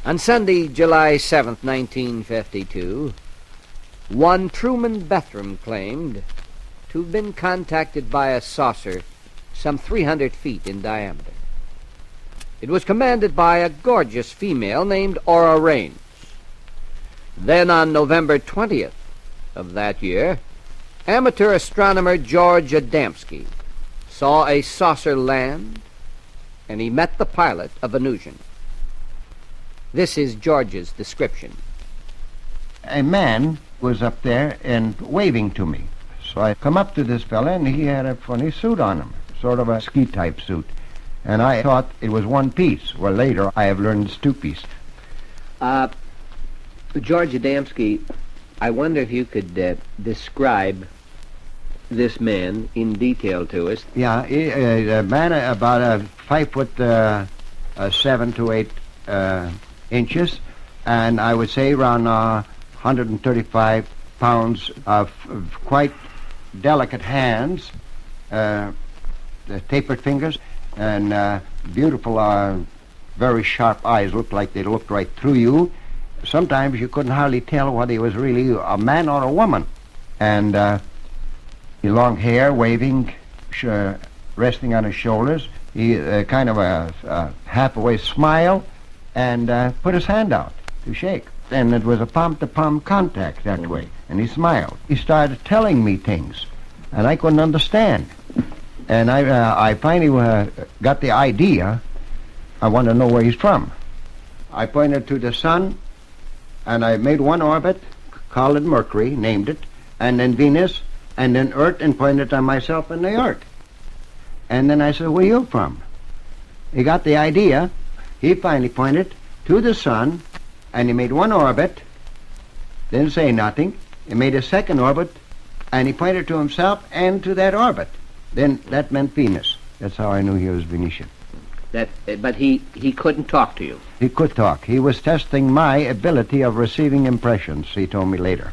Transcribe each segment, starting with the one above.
On Sunday, July 7th, 1952, one Truman Bethram claimed to have been contacted by a saucer some 300 feet in diameter. It was commanded by a gorgeous female named Aura Raines. Then on November 20th of that year, amateur astronomer George Adamski saw a saucer land, and he met the pilot of Venusian. This is George's description. A man was up there and waving to me. So I come up to this fella, and he had a funny suit on him, sort of a ski-type suit. And I thought it was one piece. Well, later I have learned it's two piece. George Adamski, I wonder if you could describe this man in detail to us. Yeah, a man about 5'7" to 8 inches, and I would say around 135 pounds of quite delicate hands, tapered fingers, and beautiful, very sharp eyes. Looked like they looked right through you. Sometimes you couldn't hardly tell whether he was really a man or a woman. And long hair, waving, resting on his shoulders. He kind of a half-away smile, and put his hand out to shake. And it was a palm-to-palm contact that way. And he smiled. He started telling me things, and I couldn't understand. And I finally got the idea. I want to know where he's from. I pointed to the sun, and I made one orbit, called it Mercury, named it, and then Venus, and then Earth, and pointed to myself and the Earth. And then I said, where are you from? He got the idea. He finally pointed to the sun, and he made one orbit, didn't say nothing. He made a second orbit, and he pointed to himself and to that orbit. Then that meant Venus. That's how I knew he was Venetian. But he couldn't talk to you. He could talk. He was testing my ability of receiving impressions, he told me later.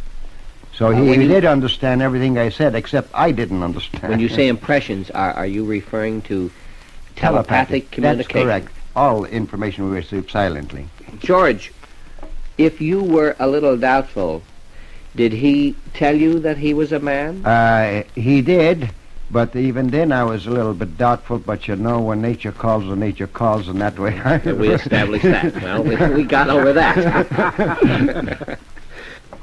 So he did understand everything I said, except I didn't understand. When you say impressions, are you referring to telepathic communication? That's correct. All information we received silently. George, if you were a little doubtful, did he tell you that he was a man? He did, but even then I was a little bit doubtful. But you know, when nature calls, and that way. We established that. Well, we got over that.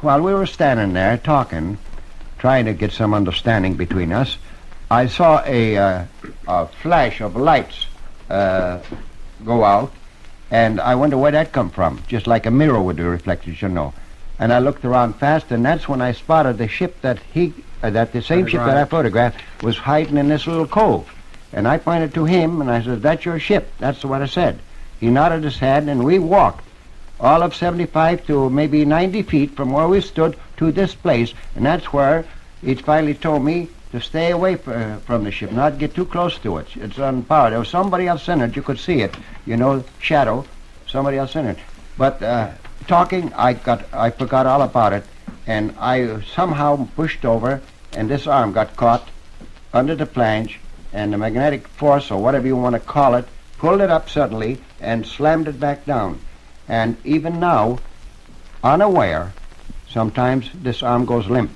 While we were standing there talking, trying to get some understanding between us, I saw a flash of lights go out, and I wonder where that come from, just like a mirror would do reflected, you know. And I looked around fast, and that's when I spotted the ship that the same ship that I photographed was hiding in this little cove. And I pointed to him, and I said, that's your ship. That's what I said. He nodded his head, and we walked all of 75 to maybe 90 feet from where we stood to this place, and that's where he finally told me to stay away from the ship, not get too close to it. It's unpowered. There was somebody else in it. You could see it, you know, shadow, somebody else in it. But talking, I forgot all about it, and I somehow pushed over, and this arm got caught under the flange, and the magnetic force, or whatever you want to call it, pulled it up suddenly and slammed it back down. And even now, unaware, sometimes this arm goes limp.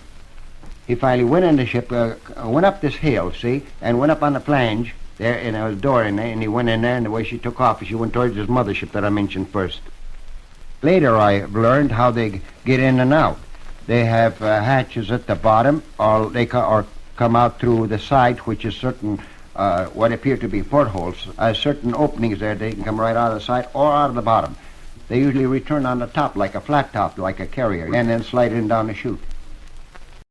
He finally went in the ship, went up this hill, see, and went up on the flange there, and there was a door in there, and he went in there, and the way she took off, she went towards his mothership that I mentioned first. Later, I learned how they get in and out. They have hatches at the bottom, or they come out through the side, which is certain, what appear to be portholes, certain openings there. They can come right out of the side or out of the bottom. They usually return on the top, like a flat top, like a carrier, and then slide in down the chute.